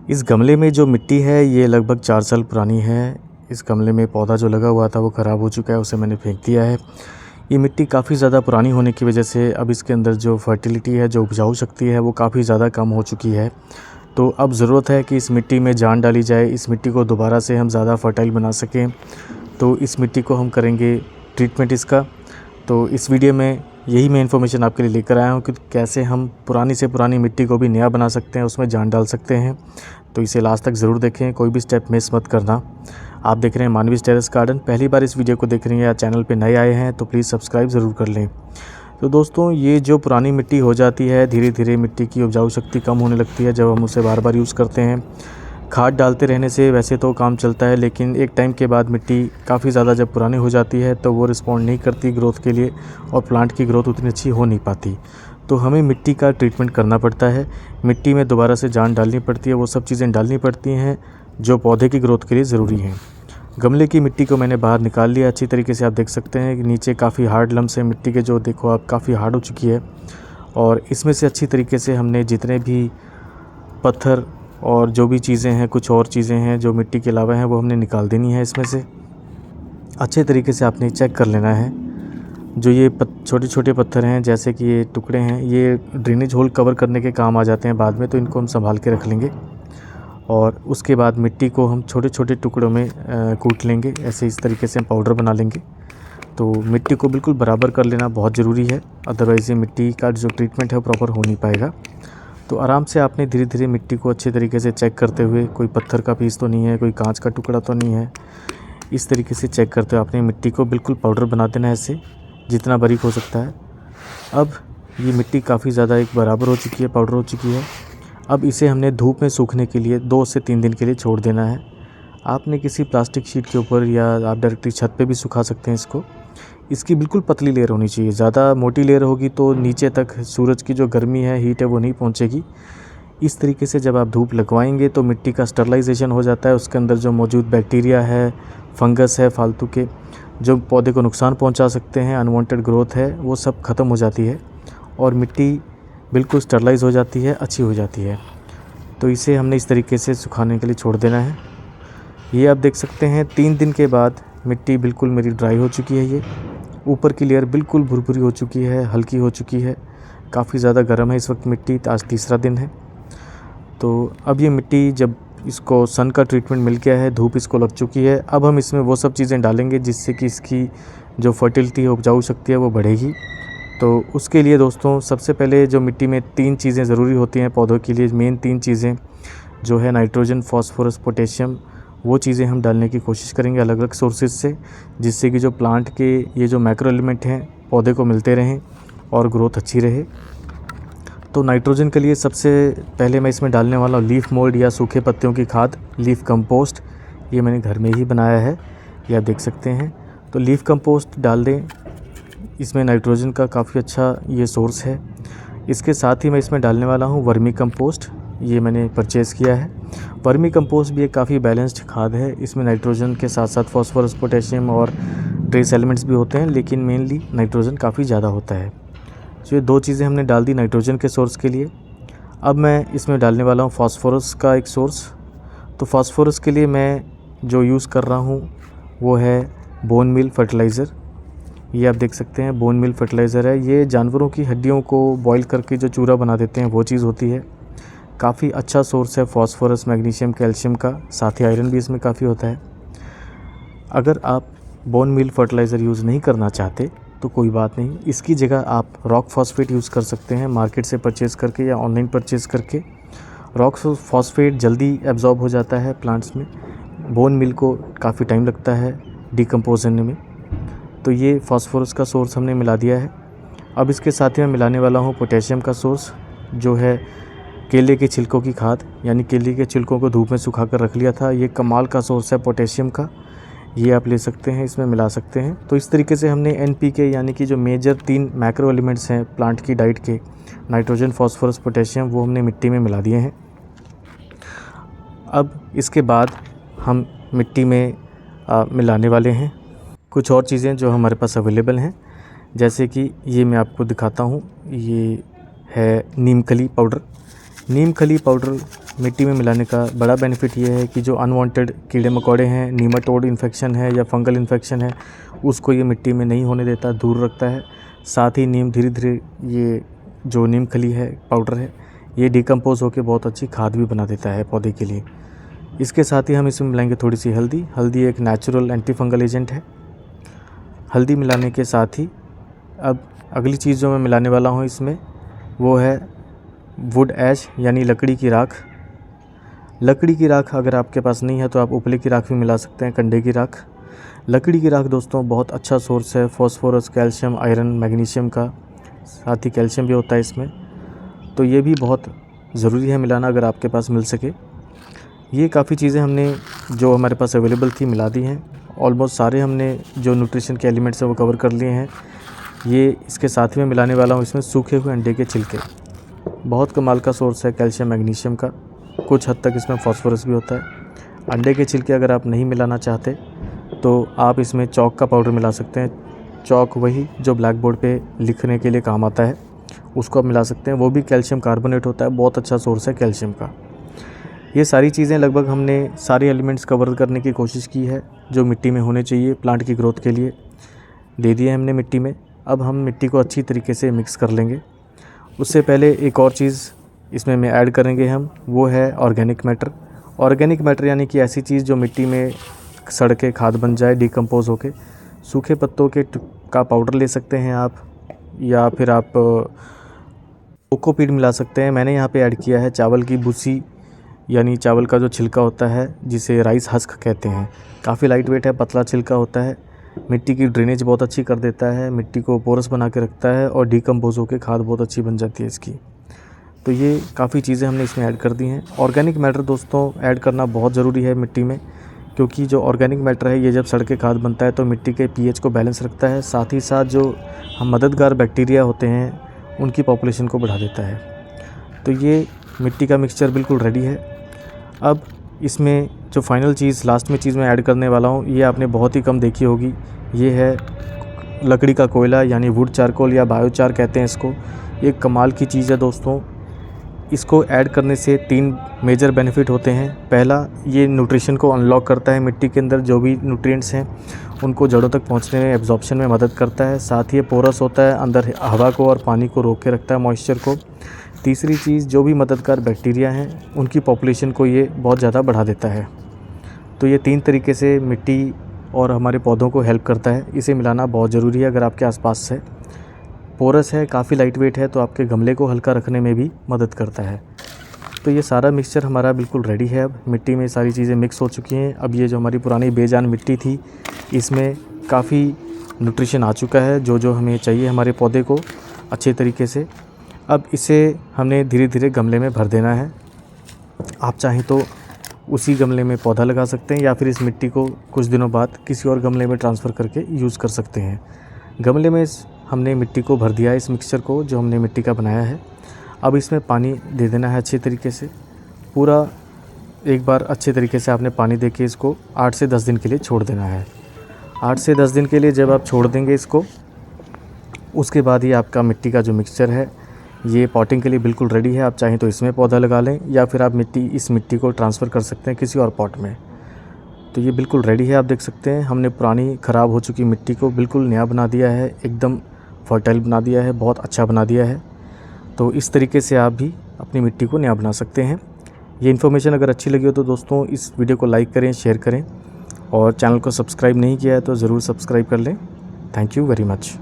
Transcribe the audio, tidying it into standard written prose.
इस गमले में जो मिट्टी है ये लगभग 4 साल पुरानी है। इस गमले में पौधा जो लगा हुआ था वो ख़राब हो चुका है, उसे मैंने फेंक दिया है। ये मिट्टी काफ़ी ज़्यादा पुरानी होने की वजह से अब इसके अंदर जो फर्टिलिटी है, जो उपजाऊ शक्ति है, वो काफ़ी ज़्यादा कम हो चुकी है। तो अब ज़रूरत है कि इस मिट्टी में जान डाली जाए, इस मिट्टी को दोबारा से हम ज़्यादा फर्टाइल बना सकें। तो इस मिट्टी को हम करेंगे ट्रीटमेंट इसका। तो इस वीडियो में यही मैं इन्फॉर्मेशन आपके लिए लेकर आया हूँ कि कैसे हम पुरानी से पुरानी मिट्टी को भी नया बना सकते हैं, उसमें जान डाल सकते हैं। तो इसे लास्ट तक ज़रूर देखें, कोई भी स्टेप मिस मत करना। आप देख रहे हैं मानवीज टेरेस गार्डन। पहली बार इस वीडियो को देख रहे हैं या चैनल पे नए आए हैं तो प्लीज़ सब्सक्राइब ज़रूर कर लें। तो दोस्तों, ये जो पुरानी मिट्टी हो जाती है, धीरे धीरे मिट्टी की उपजाऊ शक्ति कम होने लगती है जब हम उसे बार बार यूज़ करते हैं। खाद डालते रहने से वैसे तो काम चलता है, लेकिन एक टाइम के बाद मिट्टी काफ़ी ज़्यादा जब पुरानी हो जाती है तो वो रिस्पॉन्ड नहीं करती ग्रोथ के लिए और प्लांट की ग्रोथ उतनी अच्छी हो नहीं पाती। तो हमें मिट्टी का ट्रीटमेंट करना पड़ता है, मिट्टी में दोबारा से जान डालनी पड़ती है, वो सब चीज़ें डालनी पड़ती हैं जो पौधे की ग्रोथ के लिए ज़रूरी हैं। गमले की मिट्टी को मैंने बाहर निकाल लिया अच्छी तरीके से। आप देख सकते हैं कि नीचे काफ़ी हार्ड लम्स है मिट्टी के, जो देखो आप काफ़ी हार्ड हो चुकी है। और इसमें से अच्छी तरीके से हमने जितने भी पत्थर और जो भी चीज़ें हैं, कुछ और चीज़ें हैं जो मिट्टी के अलावा हैं, वो हमने निकाल देनी है इसमें से। अच्छे तरीके से आपने चेक कर लेना है। जो ये छोटे छोटे पत्थर हैं, जैसे कि ये टुकड़े हैं, ये ड्रेनेज होल कवर करने के काम आ जाते हैं बाद में, तो इनको हम संभाल के रख लेंगे। और उसके बाद मिट्टी को हम छोटे छोटे टुकड़ों में कूट लेंगे। ऐसे इस तरीके से हम पाउडर बना लेंगे। तो मिट्टी को बिल्कुल बराबर कर लेना बहुत ज़रूरी है, अदरवाइज़ ये मिट्टी का जो ट्रीटमेंट है वो प्रॉपर हो नहीं पाएगा। तो आराम से आपने धीरे धीरे मिट्टी को अच्छे तरीके से चेक करते हुए, कोई पत्थर का पीस तो नहीं है, कोई कांच का टुकड़ा तो नहीं है, इस तरीके से चेक करते हुए आपने मिट्टी को बिल्कुल पाउडर बना देना है, ऐसे जितना बारीक हो सकता है। अब ये मिट्टी काफ़ी ज़्यादा एक बराबर हो चुकी है, पाउडर हो चुकी है। अब इसे हमने धूप में सूखने के लिए 2 से 3 दिन के लिए छोड़ देना है। आपने किसी प्लास्टिक शीट के ऊपर या आप डायरेक्टली छत पे भी सुखा सकते हैं इसको। इसकी बिल्कुल पतली लेयर होनी चाहिए, ज़्यादा मोटी लेयर होगी तो नीचे तक सूरज की जो गर्मी है, हीट है, वो नहीं पहुंचेगी। इस तरीके से जब आप धूप लगवाएंगे तो मिट्टी का स्टरलाइजेशन हो जाता है, उसके अंदर जो मौजूद बैक्टीरिया है, फंगस है, फालतू के जो पौधे को नुकसान पहुंचा सकते हैं, अनवांटेड ग्रोथ है, वो सब ख़त्म हो जाती है और मिट्टी बिल्कुल स्टरलाइज हो जाती है, अच्छी हो जाती है। तो इसे हमने इस तरीके से सुखाने के लिए छोड़ देना है। ये आप देख सकते हैं 3 दिन के बाद मिट्टी बिल्कुल मेरी ड्राई हो चुकी है। ये ऊपर की लेयर बिल्कुल भुरभुरी हो चुकी है, हल्की हो चुकी है। काफ़ी ज़्यादा गर्म है इस वक्त मिट्टी, आज तीसरा दिन है। तो अब ये मिट्टी जब इसको सन का ट्रीटमेंट मिल गया है, धूप इसको लग चुकी है, अब हम इसमें वो सब चीज़ें डालेंगे जिससे कि इसकी जो फर्टिलिटी है, उपजाऊ शक्ति है, वो बढ़ेगी। तो उसके लिए दोस्तों, सबसे पहले जो मिट्टी में 3 चीज़ें ज़रूरी होती हैं पौधों के लिए, मेन 3 चीज़ें जो है नाइट्रोजन, फॉस्फोरस, पोटेशियम, वो चीज़ें हम डालने की कोशिश करेंगे अलग अलग सोर्सेज से, जिससे कि जो प्लांट के ये जो मैक्रो एलिमेंट हैं पौधे को मिलते रहें और ग्रोथ अच्छी रहे। तो नाइट्रोजन के लिए सबसे पहले मैं इसमें डालने वाला हूँ लीफ मोल्ड या सूखे पत्तियों की खाद, लीफ कंपोस्ट। ये मैंने घर में ही बनाया है, ये आप देख सकते हैं। तो लीफ कंपोस्ट डाल दें, इसमें नाइट्रोजन का काफ़ी अच्छा ये सोर्स है। इसके साथ ही मैं इसमें डालने वाला हूँ वर्मी कंपोस्ट, ये मैंने परचेज़ किया है। वर्मी कंपोस्ट भी एक काफ़ी बैलेंस्ड खाद है, इसमें नाइट्रोजन के साथ साथ फॉस्फोरस, पोटेशियम और ट्रेस एलिमेंट्स भी होते हैं, लेकिन मेनली नाइट्रोजन काफ़ी ज़्यादा होता है। तो ये 2 चीज़ें हमने डाल दी नाइट्रोजन के सोर्स के लिए। अब मैं इसमें डालने वाला हूँ फॉस्फोरस का एक सोर्स। तो फॉस्फोरस के लिए मैं जो यूज़ कर रहा हूँ वो है बोन मील फर्टिलाइज़र। ये आप देख सकते हैं बोन मील फर्टिलाइज़र है। ये जानवरों की हड्डियों को बॉईल करके जो चूरा बना देते हैं वो चीज़ होती है। काफ़ी अच्छा सोर्स है फॉस्फोरस, मैग्नीशियम, कैल्शियम का, साथ ही आयरन भी इसमें काफ़ी होता है। अगर आप बोन मील फर्टिलाइज़र यूज़ नहीं करना चाहते तो कोई बात नहीं, इसकी जगह आप रॉक फॉस्फेट यूज़ कर सकते हैं, मार्केट से परचेज़ करके या ऑनलाइन परचेज़ करके। रॉक फॉस्फेट जल्दी एब्जॉर्ब हो जाता है प्लांट्स में, बोन मील को काफ़ी टाइम लगता है डिकम्पोज होने में। तो ये फास्फोरस का सोर्स हमने मिला दिया है। अब इसके साथ ही मैं मिलाने वाला हूँ पोटेशियम का सोर्स, जो है केले के छिलकों की खाद, यानी केले के छिलकों को धूप में सुखा कर रख लिया था। ये कमाल का सोर्स है पोटेशियम का, ये आप ले सकते हैं, इसमें मिला सकते हैं। तो इस तरीके से हमने NPK यानी कि जो मेजर 3 मैक्रो एलिमेंट्स हैं प्लांट की डाइट के, नाइट्रोजन, फॉस्फोरस, पोटेशियम, वो हमने मिट्टी में मिला दिए हैं। अब इसके बाद हम मिट्टी में मिलाने वाले हैं कुछ और चीज़ें जो हमारे पास अवेलेबल हैं, जैसे कि ये मैं आपको दिखाता हूँ। ये है नीम खली पाउडर। नीम खली पाउडर मिट्टी में मिलाने का बड़ा बेनिफिट ये है कि जो अनवांटेड कीड़े मकोड़े हैं, नीमाटोड इन्फेक्शन है या फंगल इन्फेक्शन है, उसको ये मिट्टी में नहीं होने देता, दूर रखता है। साथ ही नीम धीरे धीरे ये जो नीम खली है पाउडर है, ये डिकम्पोज़ होकर बहुत अच्छी खाद भी बना देता है पौधे के लिए। इसके साथ ही हम इसमें मिलाएंगे थोड़ी सी हल्दी। हल्दी एक नेचुरल एंटी फंगल एजेंट है। हल्दी मिलाने के साथ ही अब अगली चीज़ जो मैं मिलाने वाला हूँ इसमें वो है वुड ऐश यानी लकड़ी की राख। लकड़ी की राख अगर आपके पास नहीं है तो आप उपले की राख भी मिला सकते हैं, कंडे की राख। लकड़ी की राख दोस्तों बहुत अच्छा सोर्स है फॉस्फोरस, कैल्शियम, आयरन, मैग्नीशियम का, साथ ही कैल्शियम भी होता है इसमें, तो ये भी बहुत ज़रूरी है मिलाना अगर आपके पास मिल सके। ये काफ़ी चीज़ें हमने जो हमारे पास अवेलेबल थी मिला दी हैं। ऑलमोस्ट सारे हमने जो न्यूट्रिशन के एलिमेंट्स हैं वो कवर कर लिए हैं। ये इसके साथ ही मैं मिलाने वाला हूँ इसमें सूखे हुए अंडे के छिलके। बहुत कमाल का सोर्स है कैल्शियम, मैग्नीशियम का, कुछ हद तक इसमें फॉस्फोरस भी होता है। अंडे के छिलके अगर आप नहीं मिलाना चाहते तो आप इसमें चॉक का पाउडर मिला सकते हैं। चॉक वही जो ब्लैक बोर्ड पे लिखने के लिए काम आता है, उसको आप मिला सकते हैं। वो भी कैल्शियम कार्बोनेट होता है, बहुत अच्छा सोर्स है कैल्शियम का। ये सारी चीज़ें लगभग हमने सारे एलिमेंट्स कवर करने की कोशिश की है जो मिट्टी में होने चाहिए प्लांट की ग्रोथ के लिए, दे दिए हमने मिट्टी में। अब हम मिट्टी को अच्छी तरीके से मिक्स कर लेंगे। उससे पहले एक और चीज़ इसमें मैं ऐड करेंगे हम, वो है ऑर्गेनिक मैटर। ऑर्गेनिक मैटर यानी कि ऐसी चीज़ जो मिट्टी में सड़ के खाद बन जाए, डिकम्पोज़ होके। सूखे पत्तों के का पाउडर ले सकते हैं आप, या फिर आप कोकोपीट मिला सकते हैं। मैंने यहाँ पे ऐड किया है चावल की भूसी, यानी चावल का जो छिलका होता है जिसे राइस हस्क कहते हैं। काफ़ी लाइट वेट है, पतला छिलका होता है, मिट्टी की ड्रेनेज बहुत अच्छी कर देता है, मिट्टी को पोरस बना के रखता है और डिकम्पोज होकर खाद बहुत अच्छी बन जाती है इसकी। तो ये काफ़ी चीज़ें हमने इसमें ऐड कर दी हैं। ऑर्गेनिक मैटर दोस्तों ऐड करना बहुत ज़रूरी है मिट्टी में, क्योंकि जो ऑर्गेनिक मैटर है ये जब सड़ के खाद बनता है तो मिट्टी के पीएच को बैलेंस रखता है, साथ ही साथ जो हम मददगार बैक्टीरिया होते हैं उनकी पॉपुलेशन को बढ़ा देता है। तो ये मिट्टी का मिक्सचर बिल्कुल रेडी है। अब इसमें जो फाइनल चीज़, लास्ट में चीज़ मैं ऐड करने वाला हूँ, ये आपने बहुत ही कम देखी होगी। ये है लकड़ी का कोयला यानी वुड चारकोल या बायोचार कहते हैं इसको। ये कमाल की चीज़ है दोस्तों। इसको ऐड करने से 3 मेजर बेनिफिट होते हैं। पहला, ये न्यूट्रिशन को अनलॉक करता है, मिट्टी के अंदर जो भी न्यूट्रिएंट्स हैं उनको जड़ों तक पहुंचने में, एब्जॉर्प्शन में मदद करता है। साथ ही ये पोरस होता है, अंदर हवा को और पानी को रोक के रखता है, मॉइस्चर को। तीसरी चीज़, जो भी मददगार बैक्टीरिया हैं उनकी पॉपुलेशन को ये बहुत ज़्यादा बढ़ा देता है। तो ये 3 तरीके से मिट्टी और हमारे पौधों को हेल्प करता है। इसे मिलाना बहुत ज़रूरी है अगर आपके आसपास है। पोरस है, काफ़ी लाइट वेट है, तो आपके गमले को हल्का रखने में भी मदद करता है। तो ये सारा मिक्सचर हमारा बिल्कुल रेडी है। अब मिट्टी में सारी चीज़ें मिक्स हो चुकी हैं। अब ये जो हमारी पुरानी बेजान मिट्टी थी, इसमें काफ़ी न्यूट्रिशन आ चुका है जो जो हमें चाहिए हमारे पौधे को अच्छे तरीके से। अब इसे हमने धीरे धीरे गमले में भर देना है। आप चाहें तो उसी गमले में पौधा लगा सकते हैं या फिर इस मिट्टी को कुछ दिनों बाद किसी और गमले में ट्रांसफ़र करके यूज़ कर सकते हैं। गमले में हमने मिट्टी को भर दिया है, इस मिक्सचर को जो हमने मिट्टी का बनाया है। अब इसमें पानी दे देना है अच्छे तरीके से। पूरा एक बार अच्छे तरीके से आपने पानी देके इसको 8 से 10 दिन के लिए छोड़ देना है। 8 से 10 दिन के लिए जब आप छोड़ देंगे इसको, उसके बाद ही आपका मिट्टी का जो मिक्सचर है ये पॉटिंग के लिए बिल्कुल रेडी है। आप चाहें तो इसमें पौधा लगा लें या फिर आप इस मिट्टी को ट्रांसफ़र कर सकते हैं किसी और पॉट में। तो ये बिल्कुल रेडी है। आप देख सकते हैं हमने पुरानी ख़राब हो चुकी मिट्टी को बिल्कुल नया बना दिया है, एकदम फर्टाइल बना दिया है, बहुत अच्छा बना दिया है। तो इस तरीके से आप भी अपनी मिट्टी को नया बना सकते हैं। ये इन्फॉर्मेशन अगर अच्छी लगी हो तो दोस्तों इस वीडियो को लाइक करें, शेयर करें, और चैनल को सब्सक्राइब नहीं किया है तो ज़रूर सब्सक्राइब कर लें। Thank you very much.